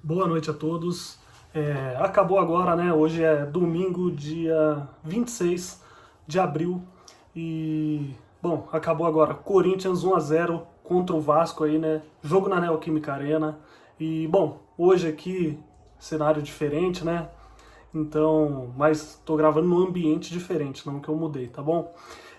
Boa noite a todos. Acabou agora, né? Hoje é domingo, dia 26 de abril. E, bom, acabou agora. Corinthians 1-0 contra o Vasco aí, né? Jogo na Neoquímica Arena. E, bom, hoje aqui, cenário diferente, né? Então, mas tô gravando num ambiente diferente, não que eu mudei, tá bom?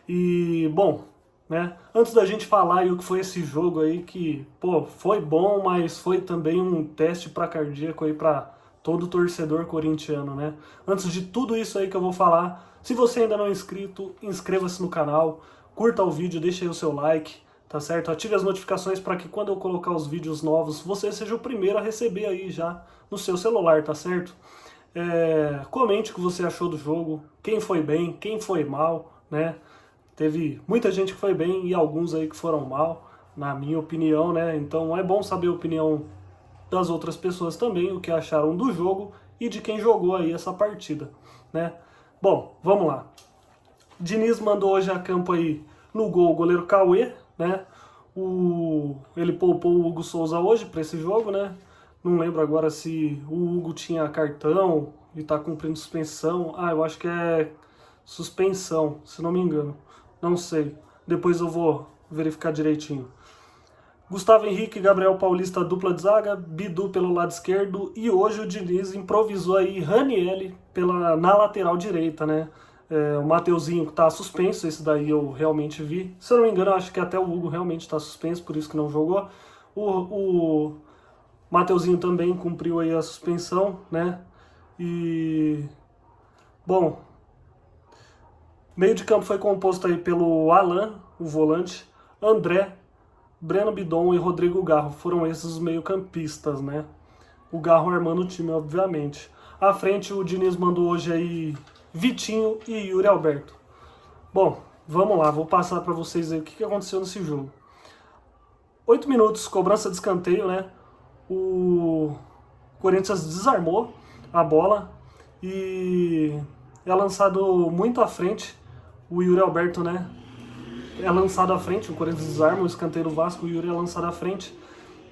E, bom, né? Antes da gente falar aí o que foi esse jogo aí, que, pô, foi bom, mas foi também um teste para cardíaco aí para todo torcedor corintiano, né? Antes de tudo isso aí que eu vou falar, se você ainda não é inscrito, inscreva-se no canal, curta o vídeo, deixe aí o seu like, tá certo? Ative as notificações para que quando eu colocar os vídeos novos, você seja o primeiro a receber aí já no seu celular, tá certo? Comente o que você achou do jogo, quem foi bem, quem foi mal, né? Teve muita gente que foi bem e alguns aí que foram mal, na minha opinião, né? Então é bom saber a opinião das outras pessoas também, o que acharam do jogo e de quem jogou aí essa partida, né? Bom, vamos lá. Diniz mandou hoje a campo aí no gol o goleiro Cauê, né? Ele poupou o Hugo Souza hoje para esse jogo, né? Não lembro agora se o Hugo tinha cartão e tá cumprindo suspensão. Ah, eu acho que é suspensão, se não me engano. Não sei. Depois eu vou verificar direitinho. Gustavo Henrique e Gabriel Paulista, dupla de zaga, Bidu pelo lado esquerdo e hoje o Diniz improvisou aí Ranieri na lateral direita, né? O Mateuzinho que tá suspenso, esse daí eu realmente vi. Se eu não me engano, eu acho que até o Hugo realmente tá suspenso, por isso que não jogou. O Mateuzinho também cumpriu aí a suspensão, né? E, bom, meio de campo foi composto aí pelo Alan, o volante, André, Breno Bidon e Rodrigo Garro. Foram esses os meio-campistas, né? O Garro armando o time, obviamente. À frente, o Diniz mandou hoje aí Vitinho e Yuri Alberto. Bom, vamos lá, vou passar para vocês aí o que aconteceu nesse jogo. 8 minutos, cobrança de escanteio, né? O Corinthians desarmou a bola e é lançado muito à frente o Yuri Alberto, né? É lançado à frente, o Corinthians desarma o escanteio do Vasco, o Yuri é lançado à frente.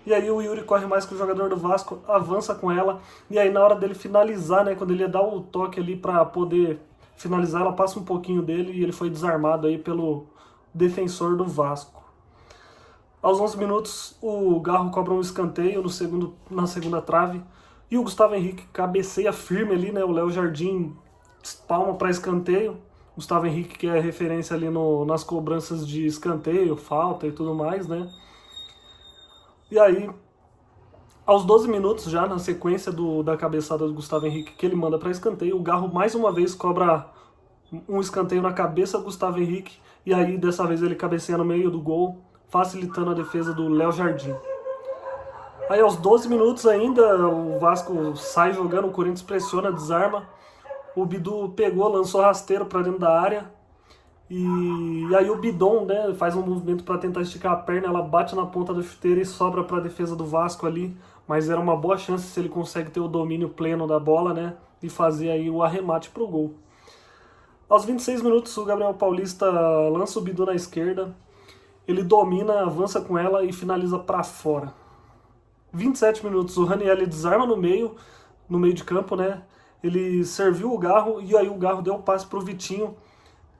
E aí o Yuri corre mais que o jogador do Vasco, avança com ela, e aí na hora dele finalizar, né, quando ele ia dar o toque ali para poder finalizar, ela passa um pouquinho dele e ele foi desarmado aí pelo defensor do Vasco. Aos 11 minutos, o Garro cobra um escanteio na segunda trave, e o Gustavo Henrique cabeceia firme ali, né, o Léo Jardim espalma para escanteio. Gustavo Henrique que é referência ali nas cobranças de escanteio, falta e tudo mais, né? E aí, aos 12 minutos já, na sequência da cabeçada do Gustavo Henrique que ele manda para escanteio, o Garro mais uma vez cobra um escanteio na cabeça do Gustavo Henrique, e aí dessa vez ele cabeceia no meio do gol, facilitando a defesa do Léo Jardim. Aí aos 12 minutos ainda, o Vasco sai jogando, o Corinthians pressiona, desarma, o Bidu pegou, lançou rasteiro para dentro da área, e aí o Bidon, né, faz um movimento para tentar esticar a perna, ela bate na ponta da chuteira e sobra para a defesa do Vasco ali, mas era uma boa chance se ele consegue ter o domínio pleno da bola, né, e fazer aí o arremate pro gol. Aos 26 minutos o Gabriel Paulista lança o Bidu na esquerda, ele domina, avança com ela e finaliza para fora. 27 minutos o Ranieri desarma no meio de campo, né, ele serviu o Garro e aí o Garro deu o passe pro Vitinho,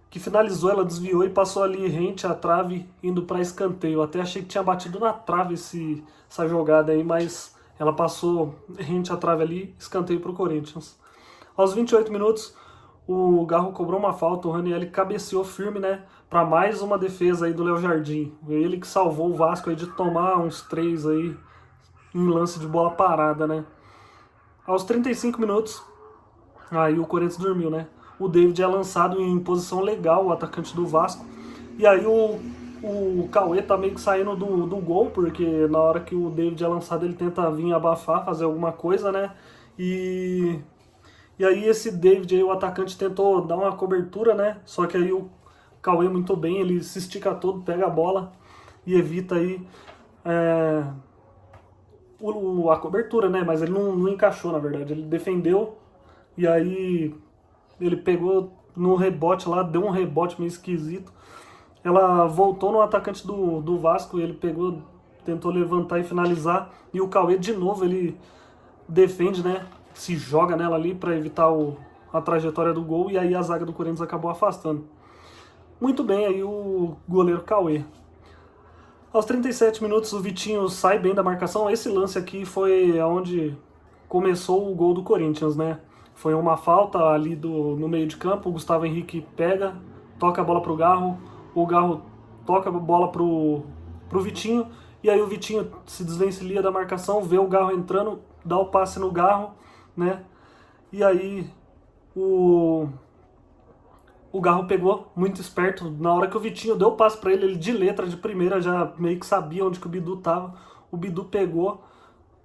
que finalizou, ela desviou e passou ali rente à trave, indo para escanteio. Eu até achei que tinha batido na trave essa jogada aí, mas ela passou rente à trave ali, escanteio para o Corinthians. Aos 28 minutos, o Garro cobrou uma falta, o Ranieri cabeceou firme, né, para mais uma defesa aí do Léo Jardim. Ele que salvou o Vasco aí de tomar uns 3 aí em lance de bola parada, né. Aos 35 minutos, aí o Corinthians dormiu, né. O David é lançado em posição legal, o atacante do Vasco. E aí o Cauê tá meio que saindo do gol, porque na hora que o David é lançado ele tenta vir abafar, fazer alguma coisa, né? E aí esse David aí, o atacante, tentou dar uma cobertura, né? Só que aí o Cauê muito bem, ele se estica todo, pega a bola e evita aí a cobertura, né? Mas ele não encaixou, na verdade. Ele defendeu e aí ele pegou no rebote lá, deu um rebote meio esquisito. Ela voltou no atacante do Vasco, ele pegou, tentou levantar e finalizar. E o Cauê, de novo, ele defende, né? Se joga nela ali para evitar a trajetória do gol, e aí a zaga do Corinthians acabou afastando. Muito bem aí o goleiro Cauê. Aos 37 minutos o Vitinho sai bem da marcação. Esse lance aqui foi onde começou o gol do Corinthians, né? Foi uma falta ali no meio de campo, o Gustavo Henrique pega, toca a bola pro Garro, o Garro toca a bola pro Vitinho, e aí o Vitinho se desvencilha da marcação, vê o Garro entrando, dá o passe no Garro, né? E aí o Garro pegou, muito esperto, na hora que o Vitinho deu o passe pra ele de letra, de primeira, já meio que sabia onde que o Bidu tava. O Bidu pegou,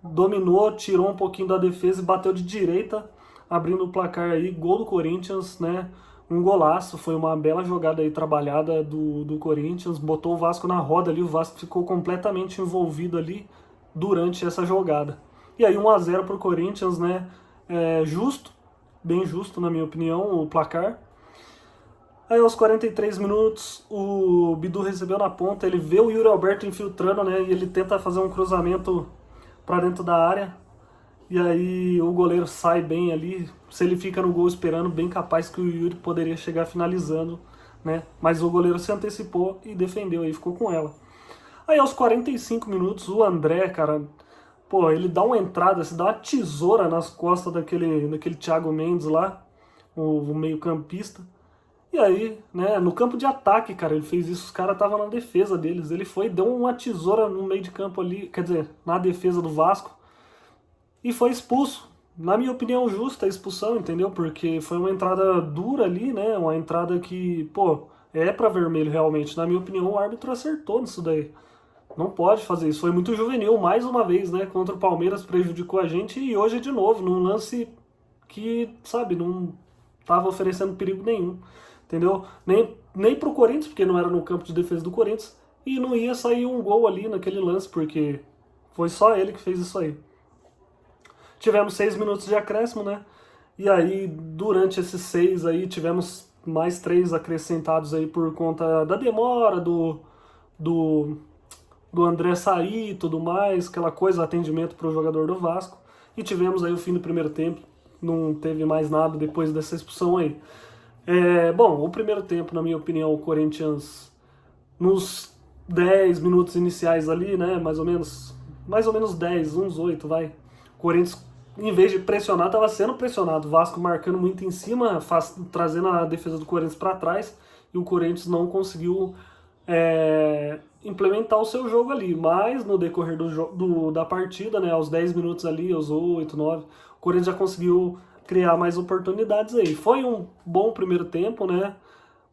dominou, tirou um pouquinho da defesa e bateu de direita, abrindo o placar aí, gol do Corinthians, né? Um golaço, foi uma bela jogada aí trabalhada do Corinthians, botou o Vasco na roda ali, o Vasco ficou completamente envolvido ali durante essa jogada. E aí 1-0 pro Corinthians, né? Justo, bem justo na minha opinião, o placar. Aí aos 43 minutos o Bidu recebeu na ponta, ele vê o Yuri Alberto infiltrando, né? E ele tenta fazer um cruzamento para dentro da área. E aí o goleiro sai bem ali. Se ele fica no gol esperando, bem capaz que o Yuri poderia chegar finalizando, né? Mas o goleiro se antecipou e defendeu aí, ficou com ela. Aí aos 45 minutos o André, cara, pô, ele dá uma entrada, se dá uma tesoura nas costas daquele Thiago Mendes lá, o meio-campista. E aí, né, no campo de ataque, cara, ele fez isso, os caras estavam na defesa deles. Ele foi, deu uma tesoura no meio de campo ali, quer dizer, na defesa do Vasco, e foi expulso. Na minha opinião, justa a expulsão, entendeu? Porque foi uma entrada dura ali, né, uma entrada que, pô, é pra vermelho realmente. Na minha opinião, o árbitro acertou nisso daí. Não pode fazer isso. Foi muito juvenil, mais uma vez, né, contra o Palmeiras, prejudicou a gente, e hoje de novo, num lance que, sabe, não tava oferecendo perigo nenhum. Entendeu? Nem pro Corinthians, porque não era no campo de defesa do Corinthians, e não ia sair um gol ali naquele lance, porque foi só ele que fez isso aí. Tivemos 6 minutos de acréscimo, né? E aí, durante esses 6 aí, tivemos mais 3 acrescentados aí por conta da demora do André sair e tudo mais, aquela coisa, atendimento pro jogador do Vasco. E tivemos aí o fim do primeiro tempo, não teve mais nada depois dessa expulsão aí. Bom, o primeiro tempo, na minha opinião, o Corinthians, nos 10 minutos iniciais ali, né, mais ou menos 10, uns 8, vai. O Corinthians, em vez de pressionar, estava sendo pressionado. O Vasco marcando muito em cima, trazendo a defesa do Corinthians para trás, e o Corinthians não conseguiu implementar o seu jogo ali. Mas no decorrer da partida, né, aos 10 minutos ali, aos 8, 9, o Corinthians já conseguiu criar mais oportunidades aí. Foi um bom primeiro tempo, né?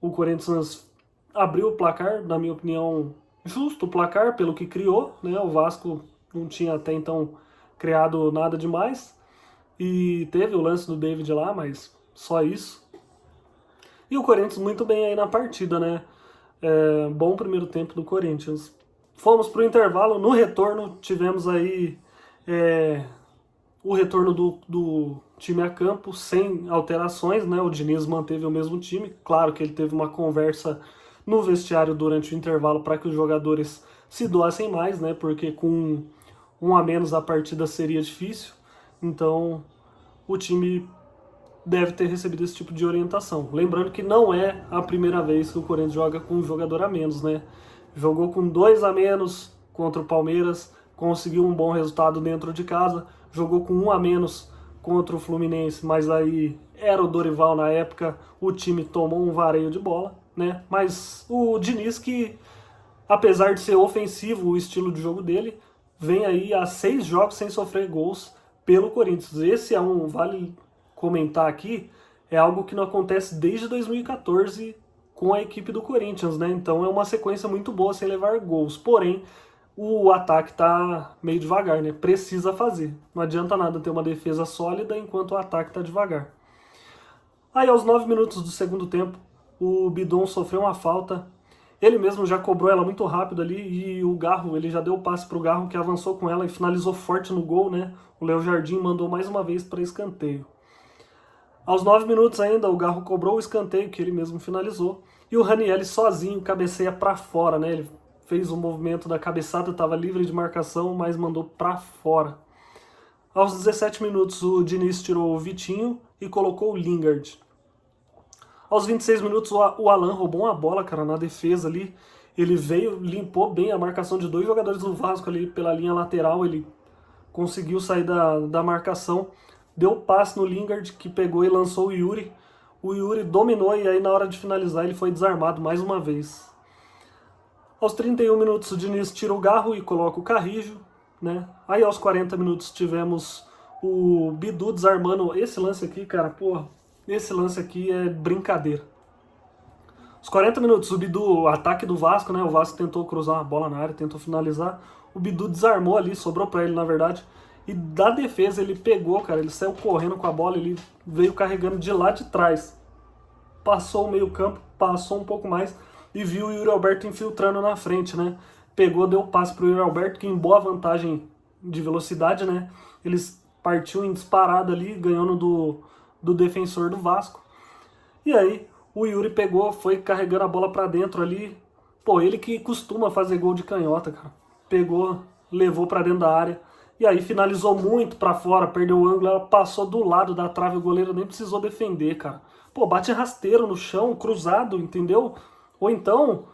O Corinthians abriu o placar, na minha opinião, justo o placar pelo que criou, né? O Vasco não tinha até então criado nada demais. E teve o lance do David lá, mas só isso. E o Corinthians muito bem aí na partida, né? Bom primeiro tempo do Corinthians. Fomos pro intervalo, no retorno tivemos aí o retorno do time a campo sem alterações, né? O Diniz manteve o mesmo time. Claro que ele teve uma conversa no vestiário durante o intervalo para que os jogadores se doassem mais, né? Porque com um a menos a partida seria difícil. Então o time deve ter recebido esse tipo de orientação. Lembrando que não é a primeira vez que o Corinthians joga com um jogador a menos, né? Jogou com 2 a menos contra o Palmeiras, conseguiu um bom resultado dentro de casa, jogou com 1 a menos contra o Fluminense, mas aí era o Dorival na época, o time tomou um vareio de bola, né? Mas o Diniz, que apesar de ser ofensivo o estilo de jogo dele, vem aí a 6 jogos sem sofrer gols pelo Corinthians. Esse vale comentar aqui, é algo que não acontece desde 2014 com a equipe do Corinthians, né? Então é uma sequência muito boa sem levar gols. Porém, o ataque tá meio devagar, né? Precisa fazer. Não adianta nada ter uma defesa sólida enquanto o ataque tá devagar. Aí aos 9 minutos do segundo tempo, o Bidon sofreu uma falta. Ele mesmo já cobrou ela muito rápido ali e o Garro, ele já deu o passe pro Garro, que avançou com ela e finalizou forte no gol, né? O Léo Jardim mandou mais uma vez para escanteio. Aos 9 minutos ainda, o Garro cobrou o escanteio, que ele mesmo finalizou. E o Ranieri sozinho cabeceia para fora, né? Ele fez o movimento da cabeçada, estava livre de marcação, mas mandou para fora. Aos 17 minutos o Diniz tirou o Vitinho e colocou o Lingard. Aos 26 minutos o Alan roubou uma bola, cara, na defesa ali. Ele veio, limpou bem a marcação de 2 jogadores do Vasco ali pela linha lateral. Ele conseguiu sair da marcação. Deu passe no Lingard, que pegou e lançou o Yuri. O Yuri dominou e aí na hora de finalizar ele foi desarmado mais uma vez. Aos 31 minutos o Diniz tira o Garro e coloca o Carrijo, né? Aí aos 40 minutos tivemos o Bidu desarmando esse lance aqui, cara, porra. Esse lance aqui é brincadeira. Os 40 minutos, o Bidu, o ataque do Vasco, né? O Vasco tentou cruzar uma bola na área, tentou finalizar. O Bidu desarmou ali, sobrou pra ele, na verdade. E da defesa ele pegou, cara, ele saiu correndo com a bola, ele veio carregando de lá de trás. Passou o meio campo, passou um pouco mais e viu o Yuri Alberto infiltrando na frente, né? Pegou, deu passe pro Yuri Alberto, que em boa vantagem de velocidade, né? Eles partiu em disparada ali, ganhando do defensor do Vasco. E aí o Yuri pegou, foi carregando a bola pra dentro ali. Pô, ele que costuma fazer gol de canhota, cara. Pegou, levou pra dentro da área. E aí finalizou muito pra fora, perdeu o ângulo, ela passou do lado da trave, o goleiro nem precisou defender, cara. Pô, bate rasteiro no chão, cruzado, entendeu? Ou então,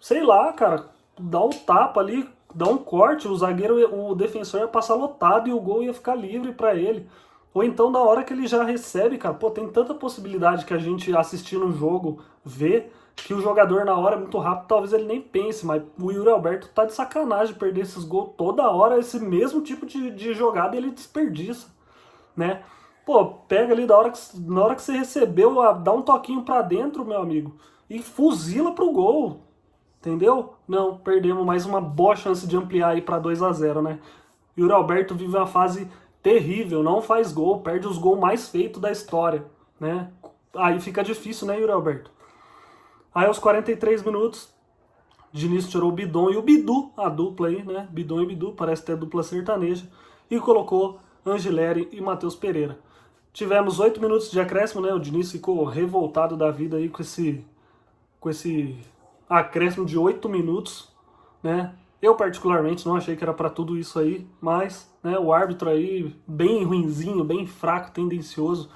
sei lá, cara, dá um tapa ali, dá um corte, o zagueiro, o defensor ia passar lotado e o gol ia ficar livre pra ele. Ou então, na hora que ele já recebe, cara, pô, tem tanta possibilidade que a gente assistindo o jogo vê que o jogador na hora é muito rápido, talvez ele nem pense, mas o Yuri Alberto tá de sacanagem perder esses gols toda hora, esse mesmo tipo de jogada ele desperdiça, né? Pô, pega ali na hora que você recebeu, dá um toquinho pra dentro, meu amigo, e fuzila pro gol, entendeu? Não, perdemos mais uma boa chance de ampliar aí pra 2-0, né? Yuri Alberto vive uma fase terrível, não faz gol, perde os gols mais feitos da história, né? Aí fica difícil, né, Yuri Alberto? Aí aos 43 minutos, Diniz tirou o Bidon e o Bidu, a dupla aí, né? Bidon e Bidu, parece ter dupla sertaneja, e colocou Angileri e Matheus Pereira. Tivemos 8 minutos de acréscimo, né? O Diniz ficou revoltado da vida aí com esse acréscimo de 8 minutos, né? Eu particularmente não achei que era pra tudo isso aí, mas, né, o árbitro aí bem ruinzinho, bem fraco, tendencioso.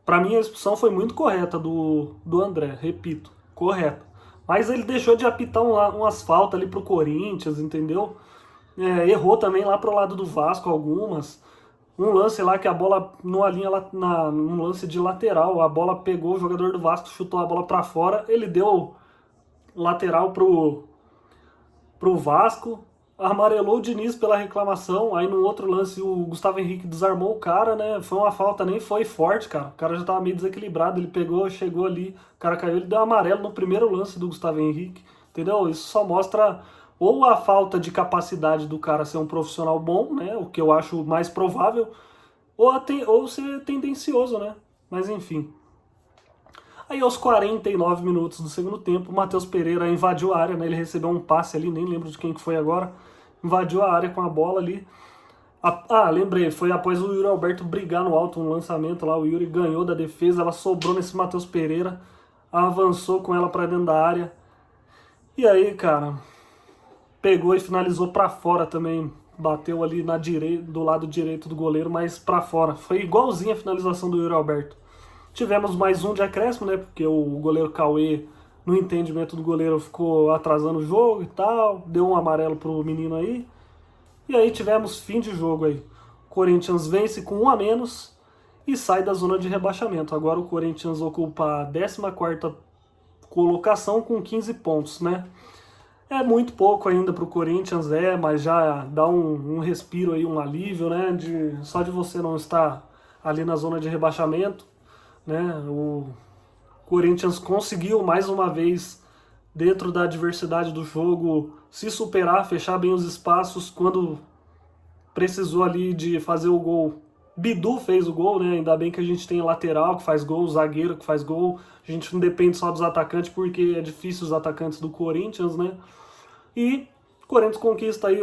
Pra mim a expulsão foi muito correta do André, repito, correta. Mas ele deixou de apitar umas faltas ali pro Corinthians, entendeu? Errou também lá pro lado do Vasco algumas. Um lance lá que a bola, numa linha, num lance de lateral, a bola pegou, o jogador do Vasco chutou a bola pra fora, ele deu lateral pro Vasco, amarelou o Diniz pela reclamação, aí no outro lance o Gustavo Henrique desarmou o cara, né? Foi uma falta, nem foi forte, cara. O cara já tava meio desequilibrado, ele pegou, chegou ali, o cara caiu, ele deu amarelo no primeiro lance do Gustavo Henrique, entendeu? Isso só mostra ou a falta de capacidade do cara ser um profissional bom, né? O que eu acho mais provável, ou ser tendencioso, né? Mas enfim. Aí aos 49 minutos do segundo tempo, o Matheus Pereira invadiu a área, né? Ele recebeu um passe ali, nem lembro de quem que foi agora. Invadiu a área com a bola ali. Lembrei, foi após o Yuri Alberto brigar no alto, um lançamento lá, o Yuri ganhou da defesa, ela sobrou nesse Matheus Pereira, avançou com ela pra dentro da área. E aí, cara, pegou e finalizou pra fora também, bateu ali do lado direito do goleiro, mas pra fora. Foi igualzinho a finalização do Yuri Alberto. Tivemos mais um de acréscimo, né? Porque o goleiro Cauê, no entendimento do goleiro, ficou atrasando o jogo e tal. Deu um amarelo pro menino aí. E aí tivemos fim de jogo aí. O Corinthians vence com 1 a menos e sai da zona de rebaixamento. Agora o Corinthians ocupa a 14ª colocação com 15 pontos, né? É muito pouco ainda pro Corinthians, mas já dá um respiro aí, um alívio, né? Só de você não estar ali na zona de rebaixamento. Né? O Corinthians conseguiu mais uma vez, dentro da adversidade do jogo, se superar, fechar bem os espaços quando precisou ali de fazer o gol. Bidu fez o gol, né? Ainda bem que a gente tem lateral que faz gol, zagueiro que faz gol. A gente não depende só dos atacantes porque é difícil os atacantes do Corinthians, né? E o Corinthians conquista aí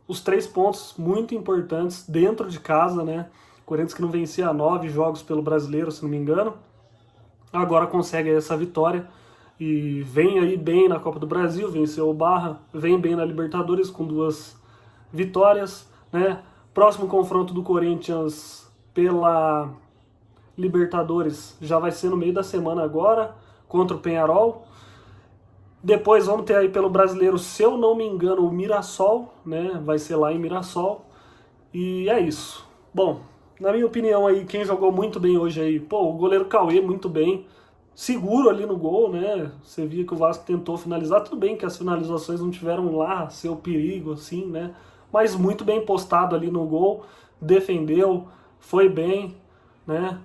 os 3 pontos muito importantes dentro de casa, né? Corinthians que não vencia há 9 jogos pelo Brasileiro, se não me engano. Agora consegue essa vitória e vem aí bem na Copa do Brasil, venceu o Barra, vem bem na Libertadores com 2 vitórias, né? Próximo confronto do Corinthians pela Libertadores já vai ser no meio da semana agora, contra o Peñarol. Depois vamos ter aí pelo Brasileiro, se eu não me engano, o Mirassol, né? Vai ser lá em Mirassol. E é isso. Bom, na minha opinião aí, quem jogou muito bem hoje aí, pô, o goleiro Cauê muito bem, seguro ali no gol, né? Você via que o Vasco tentou finalizar, tudo bem que as finalizações não tiveram lá seu perigo, assim, né? Mas muito bem postado ali no gol, defendeu, foi bem, né?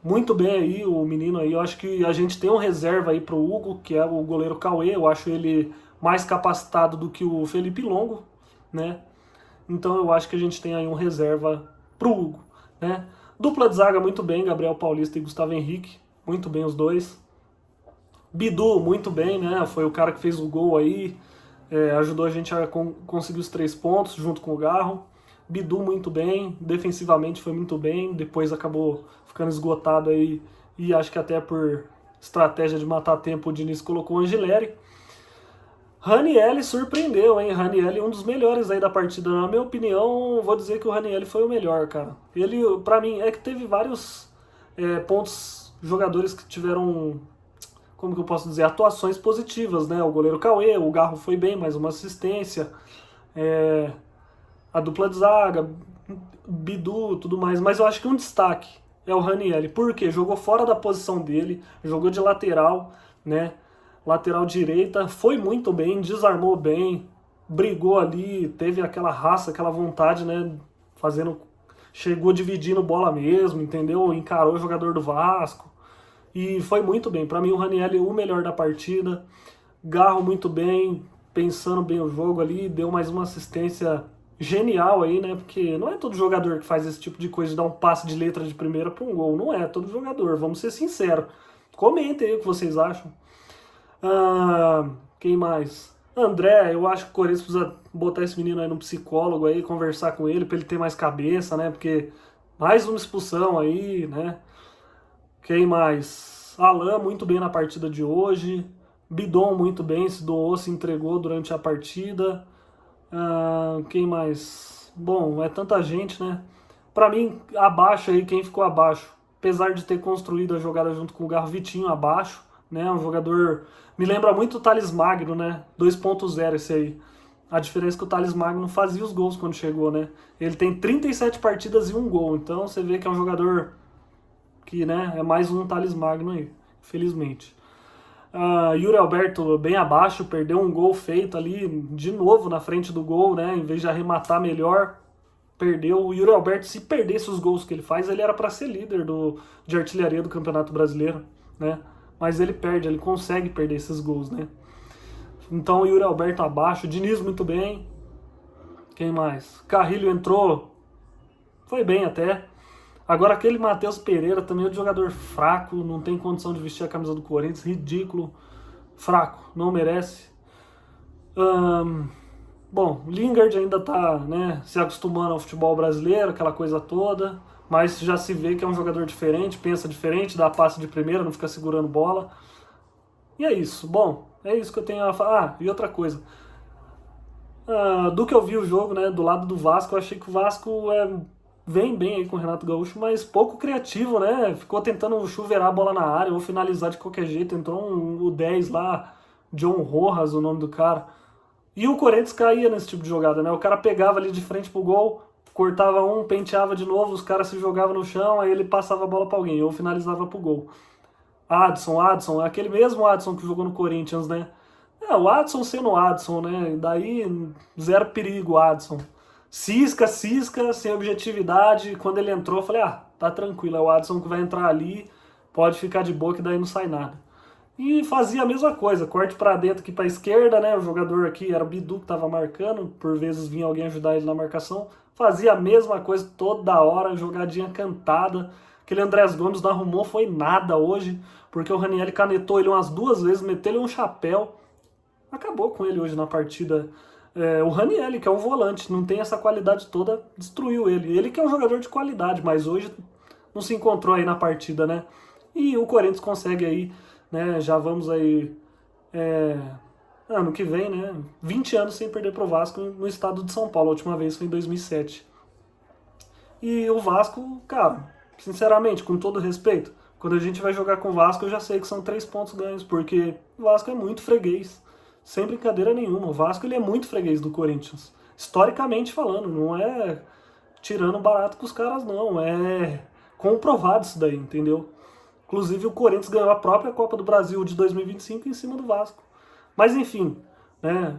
Muito bem aí o menino aí, eu acho que a gente tem um reserva aí pro Hugo, que é o goleiro Cauê, eu acho ele mais capacitado do que o Felipe Longo, né? Então eu acho que a gente tem aí um reserva pro Hugo, né? Dupla de zaga muito bem, Gabriel Paulista e Gustavo Henrique, muito bem os dois. Bidu, muito bem, né? Foi o cara que fez o gol aí, ajudou a gente a conseguir os 3 pontos junto com o Garro. Bidu muito bem, defensivamente foi muito bem, depois acabou ficando esgotado aí, e acho que até por estratégia de matar tempo o Diniz colocou o Angileri. Ranieri surpreendeu, hein? Ranieri um dos melhores aí da partida. Na minha opinião, vou dizer que o Ranieri foi o melhor, cara. Ele, pra mim, é que teve vários pontos, jogadores que tiveram, como que eu posso dizer, atuações positivas, né? O goleiro Cauê, o Garro foi bem, mais uma assistência. A dupla de zaga, Bidu, tudo mais. Mas eu acho que um destaque é o Ranieri. Por quê? Jogou fora da posição dele, jogou de lateral, né? Lateral direita, foi muito bem, desarmou bem, brigou ali, teve aquela raça, aquela vontade, né? Chegou dividindo bola mesmo, entendeu? Encarou o jogador do Vasco e foi muito bem. Para mim, o Ranieri o melhor da partida. Garro muito bem, pensando bem o jogo ali, deu mais uma assistência genial aí, né? Porque não é todo jogador que faz esse tipo de coisa, de dar um passe de letra de primeira para um gol. Não é todo jogador, vamos ser sinceros. Comentem aí o que vocês acham. Quem mais? André, eu acho que o Corinthians precisa botar esse menino aí no psicólogo aí, conversar com ele pra ele ter mais cabeça, né? Porque mais uma expulsão aí, né? Quem mais? Alan muito bem na partida de hoje. Bidon muito bem, se doou, se entregou durante a partida. Quem mais? Bom, é tanta gente, né? Pra mim, abaixo aí, quem ficou abaixo? Apesar de ter construído a jogada junto com o Garro, Vitinho abaixo, né? Um jogador... Me lembra muito o Thales Magno, né? 2.0 esse aí. A diferença é que o Thales Magno fazia os gols quando chegou, né? Ele tem 37 partidas e um gol, então você vê que é um jogador que, né, é mais um Thales Magno aí, felizmente. Yuri Alberto bem abaixo, perdeu um gol feito ali de novo na frente do gol, né? Em vez de arrematar melhor, perdeu. O Yuri Alberto, se perdesse os gols que ele faz, ele era para ser líder de artilharia do Campeonato Brasileiro, né? Mas ele perde, ele consegue perder esses gols, né? Então o Yuri Alberto abaixo, Diniz muito bem. Quem mais? Carrilho entrou, foi bem até. Agora aquele Matheus Pereira também é um jogador fraco, não tem condição de vestir a camisa do Corinthians, ridículo, fraco, não merece. Bom, Lingard ainda tá, né, se acostumando ao futebol brasileiro, aquela coisa toda, mas já se vê que é um jogador diferente, pensa diferente, dá passe de primeira, não fica segurando bola. E é isso. Bom, é isso que eu tenho a falar. E outra coisa. Do que eu vi o jogo, né, do lado do Vasco, eu achei que o Vasco vem bem aí com o Renato Gaúcho, mas pouco criativo, né? Ficou tentando chuveirar a bola na área ou finalizar de qualquer jeito. Entrou o 10 lá, John Rojas, o nome do cara. E o Corinthians caía nesse tipo de jogada, né? O cara pegava ali de frente pro gol, cortava um, penteava de novo, os caras se jogavam no chão, aí ele passava a bola pra alguém, ou finalizava pro gol. Adson, aquele mesmo Adson que jogou no Corinthians, né? O Adson sendo o Adson, né? Daí zero perigo, Adson. Cisca, sem objetividade. Quando ele entrou, eu falei, tá tranquilo, é o Adson que vai entrar ali, pode ficar de boa que daí não sai nada. E fazia a mesma coisa, corte pra dentro aqui pra esquerda, né? O jogador aqui era o Bidu que tava marcando, por vezes vinha alguém ajudar ele na marcação. Fazia a mesma coisa toda hora, jogadinha cantada. Aquele Andrés Gomes não arrumou foi nada hoje, porque o Ranieri canetou ele umas 2 vezes, meteu ele um chapéu. Acabou com ele hoje na partida. O Ranieri, que é um volante, não tem essa qualidade toda, destruiu ele. Ele que é um jogador de qualidade, mas hoje não se encontrou aí na partida, né? E o Corinthians consegue aí, né? Já vamos aí... ano que vem, né? 20 anos sem perder pro Vasco no estado de São Paulo. A última vez foi em 2007. E o Vasco, cara, sinceramente, com todo respeito, quando a gente vai jogar com o Vasco, eu já sei que são 3 pontos ganhos, porque o Vasco é muito freguês. Sem brincadeira nenhuma. O Vasco ele é muito freguês do Corinthians. Historicamente falando, não é tirando barato com os caras, não. É comprovado isso daí, entendeu? Inclusive o Corinthians ganhou a própria Copa do Brasil de 2025 em cima do Vasco. Mas enfim, né?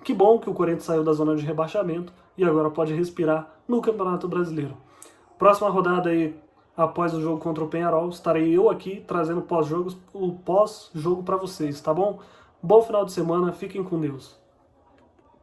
Que bom que o Corinthians saiu da zona de rebaixamento e agora pode respirar no Campeonato Brasileiro. Próxima rodada aí, após o jogo contra o Peñarol, estarei eu aqui trazendo o pós-jogo para vocês, tá bom? Bom final de semana, fiquem com Deus.